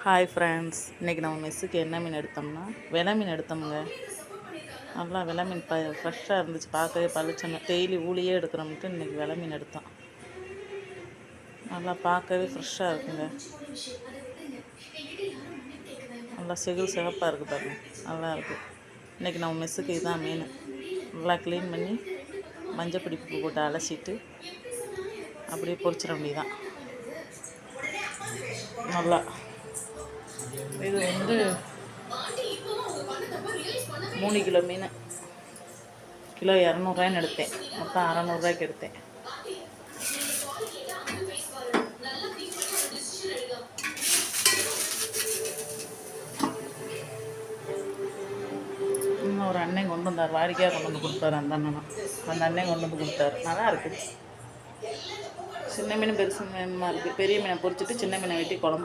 Hi friends, இன்றைக்கி நம்ம மெஸ்ஸுக்கு என்ன மீன் எடுத்தோம்னா வெலை மீன் எடுத்தோமுங்க. நல்லா வெலை மீன் ஃப்ரெஷ்ஷாக இருந்துச்சு, பார்க்கவே பளிச்சுன்னு. டெய்லி ஊழியே எடுக்கிறோம்ட்டு இன்றைக்கி வெலை மீன் எடுத்தோம். நல்லா பார்க்கவே ஃப்ரெஷ்ஷாக இருக்குங்க. நல்லா செகுல் சிவப்பாக இருக்குது பாருங்க, நல்லா இருக்குது. இன்றைக்கி நம்ம மெஸ்ஸுக்கு இதுதான் மீன். நல்லா க்ளீன் பண்ணி மஞ்சள் பிடிப்பு போட்டு அலசிட்டு அப்படியே பொரிச்சிட வேண்டியதான். நல்லா இது 3 கிலோ மீன், கிலோ 200 எடுத்தேன். மொத்தம் 600 எடுத்தேன். இன்னும் ஒரு அண்ணன் கொண்டு வந்தார், வாடிக்கையாக கொண்டு வந்து கொடுத்தாரு. அந்த அண்ணன் கொண்டு வந்து கொடுத்தாரு. நல்லா இருக்குது. சின்ன மீன் பெருசு மீனுமா இருக்குது. பெரிய மீனை பொரிச்சிட்டு சின்ன மீனை வெட்டி குழம்பு